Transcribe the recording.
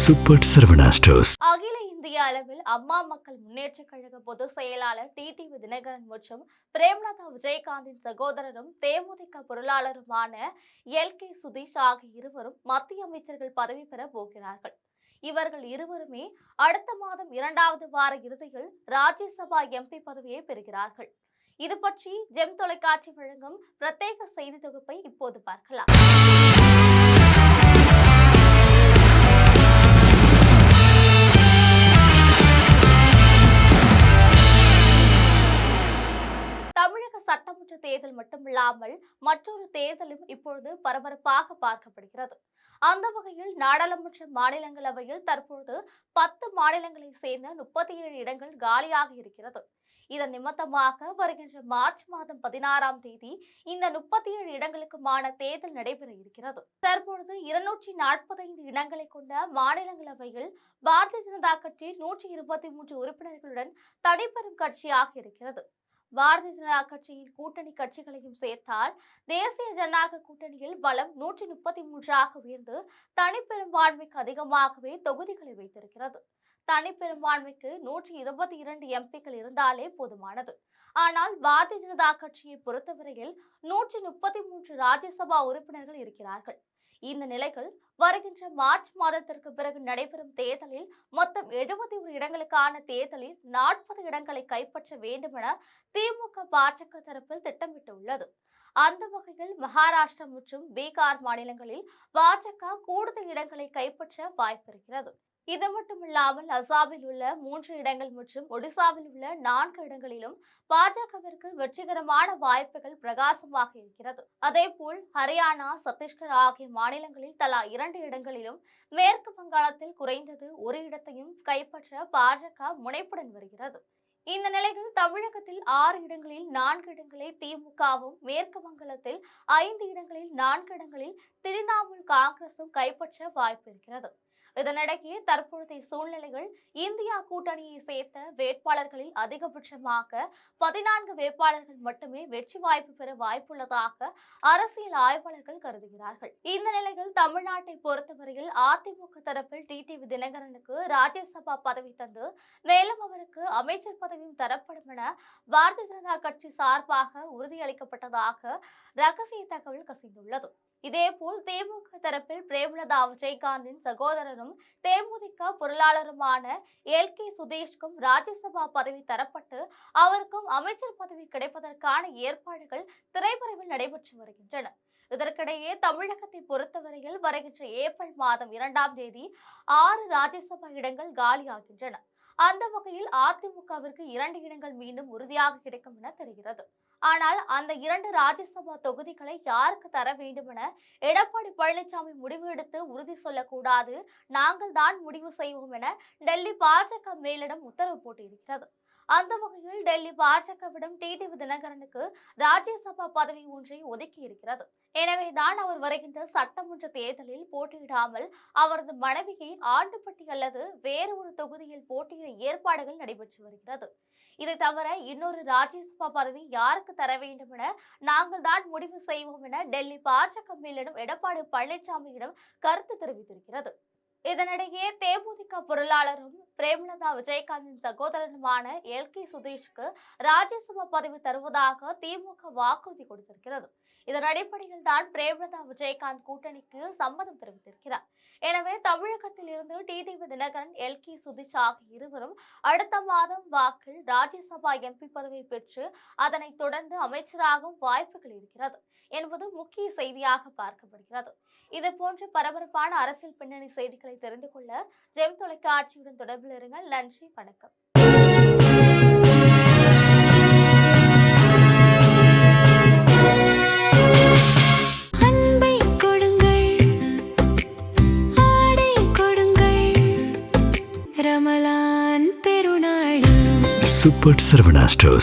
Super Saravana stores. அகில இந்திய அளவில் அம்மா மக்கள் முன்னேற்ற கழக பொதுச் செயலாளர் டிடிவி தினகரன் மற்றும் பிரேமலதா விஜயகாந்தின் சகோதரரும் தேமுதிக பொருளாளருமான எல்.கே. சுதீஷ் ஆகிய இருவரும் மத்திய அமைச்சர்கள் பதவி பெற போகிறார்கள். இவர்கள் இருவருமே அடுத்த மாதம் 2வது வார இறுதியில் ராஜ்யசபா எம்பி பதவியை பெறுகிறார்கள். இது பற்றி ஜெம் தொலைக்காட்சி வழங்கும் பிரத்யேக செய்தி தொகுப்பை இப்போது பார்க்கலாம். தமிழக சட்டமன்ற தேர்தல் மட்டுமில்லாமல் மற்றொரு தேர்தலும் இப்பொழுது பரபரப்பாக பார்க்கப்படுகிறது. அந்த வகையில் நாடாளுமன்ற மாநிலங்களவையில் தற்பொழுது 10 மாநிலங்களை சேர்ந்த 37 இடங்கள் காலியாக இருக்கிறது. இதன் நிமித்தமாக வருகின்ற மார்ச் மாதம் 16ஆம் தேதி இந்த 37 இடங்களுக்குமான தேர்தல் நடைபெற இருக்கிறது. தற்பொழுது 245 இடங்களை கொண்ட மாநிலங்களவையில் பாரதிய ஜனதா கட்சி 123 உறுப்பினர்களுடன் தனிப்பெரும் கட்சியாக இருக்கிறது. பாரதிய ஜனதா கட்சியின் கூட்டணி கட்சிகளையும் சேர்த்தால் தேசிய ஜனநாயக கூட்டணியில் பலம் 133ஆக உயர்ந்து தனிப்பெரும்பான்மைக்கு அதிகமாகவே தொகுதிகளை வைத்திருக்கிறது. தனிப்பெரும்பான்மைக்கு 122 எம்பிக்கள் இருந்தாலே போதுமானது. ஆனால் பாரதிய ஜனதா கட்சியை பொறுத்தவரையில் 133 ராஜ்யசபா உறுப்பினர்கள் இருக்கிறார்கள். இந்த நிலைகள் வருகின்ற மார்ச் மாதத்திற்கு பிறகு நடைபெறும் தேர்தலில் மொத்தம் 71 இடங்களுக்கான தேர்தலில் 40 இடங்களை கைப்பற்ற வேண்டும் என திமுக பாஜக தரப்பில் திட்டமிட்டுள்ளது. அந்த வகையில் மகாராஷ்டிரா மற்றும் பீகார் மாநிலங்களில் பாஜக கூடுதல் இடங்களை கைப்பற்ற வாய்ப்பிருக்கிறது. இது மட்டுமில்லாமல் அசாமில் உள்ள 3 இடங்கள் மற்றும் ஒடிசாவில் உள்ள 4 இடங்களிலும் பாஜகவிற்கு வெற்றிகரமான வாய்ப்புகள் பிரகாசமாக இருக்கிறது. அதேபோல் ஹரியானா, சத்தீஸ்கர் ஆகிய மாநிலங்களில் தலா 2 இடங்களிலும், மேற்கு வங்காளத்தில் குறைந்தது 1 இடத்தையும் கைப்பற்ற பாஜக முனைப்புடன் வருகிறது. இந்த நிலையில் தமிழகத்தில் 6 இடங்களில் 4 இடங்களை திமுகவும், மேற்கு வங்காளத்தில் 5 இடங்களில் 4 இடங்களில் திரிணாமுல் காங்கிரசும் கைப்பற்ற வாய்ப்பு இருக்கிறது. இதனிடையே தற்பொழுதைய சூழ்நிலைகள் இந்தியா கூட்டணியை சேர்த்த வேட்பாளர்களில் அதிகபட்சமாக 14 வேட்பாளர்கள் மட்டுமே வெற்றி வாய்ப்பு பெற வாய்ப்புள்ளதாக அரசியல் ஆய்வாளர்கள் கருதுகிறார்கள். இந்த நிலையில் தமிழ்நாட்டை பொறுத்தவரையில் அதிமுக தரப்பில் டிடிவி தினகரனுக்கு ராஜ்யசபா பதவி தந்து மேலும் அவருக்கு அமைச்சர் பதவியும் தரப்படும் என பாரதிய ஜனதா கட்சி சார்பாக உறுதியளிக்கப்பட்டதாக ரகசிய தகவல் கசிந்துள்ளது. இதேபோல் தேமுக தரப்பில் பிரேமலதா விஜயகாந்தின் சகோதரரும் தேமுதிக பொருளாளருமான எல்.கே. சுதீஷ்க்கும் ராஜ்யசபா பதவி தரப்பட்டு அவருக்கும் அமைச்சர் பதவி கிடைப்பதற்கான ஏற்பாடுகள் திரைமறைவில் நடைபெற்று வருகின்றன. இதற்கிடையே தமிழகத்தை பொறுத்தவரையில் வருகின்ற ஏப்ரல் மாதம் 2ஆம் தேதி 6 ராஜ்யசபா இடங்கள் காலியாகின்றன. அந்த வகையில் அதிமுகவிற்கு 2 இடங்கள் மீண்டும் உறுதியாக கிடைக்கும் என தெரிகிறது. ஆனால் அந்த 2 ராஜ்யசபா தொகுதிகளை யாருக்கு தர வேண்டும் என எடப்பாடி பழனிசாமி முடிவு எடுத்து உறுதி சொல்லக்கூடாது, நாங்கள் தான் முடிவு செய்வோம் என டெல்லி பாஜக மேலிடம் உத்தரவு போட்டிருக்கிறது. அந்த வகையில் டெல்லி பாஜகவிடம் டிடிவி தினகரனுக்கு ராஜ்யசபா பதவி ஒன்றை ஒதுக்கி இருக்கிறது. எனவேதான் அவர் வருகின்ற சட்டமன்ற தேர்தலில் போட்டியிடாமல் அவரது மனைவியை ஆண்டுபட்டி அல்லது வேறு ஒரு தொகுதியில் போட்டியிட ஏற்பாடுகள் நடைபெற்று வருகிறது. இதை தவிர இன்னொரு ராஜ்யசபா பதவி யாருக்கு தர வேண்டும் என நாங்கள் தான் முடிவு செய்வோம் என டெல்லி பாஜக மேலிடம் எடப்பாடி பழனிசாமியிடம் கருத்து தெரிவித்திருக்கிறது. இதனிடையே தேமுதிக பொருளாளரும் பிரேமலதா விஜயகாந்தின் சகோதரனுமான எல்.கே. சுதீஷ்க்கு ராஜ்யசபா பதவி தருவதாக திமுக வாக்குறுதி கொடுத்திருக்கிறது. இதன் அடிப்படையில் தான் பிரேமலதா விஜயகாந்த் கூட்டணிக்கு சம்மதம் தெரிவித்திருக்கிறார். எனவே தமிழகத்தில் இருந்து டிடிவி தினகரன், எல்.கே. சுதீஷ் ஆகிய இருவரும் அடுத்த மாதம் வாக்கில் ராஜ்யசபா எம்பி பதவியை பெற்று அதனைத் தொடர்ந்து அமைச்சராகும் வாய்ப்புகள் இருக்கிறது என்பது முக்கிய செய்தியாக பார்க்கப்படுகிறது. இது போன்ற பரபரப்பான அரசியல் பின்னணி செய்திகளை தெரிந்து கொள்ள ஜெம் தொலைக்காட்சியுடன் தொடர்பில் இருங்கள். நன்றி, வணக்கம். Super Saravana stores.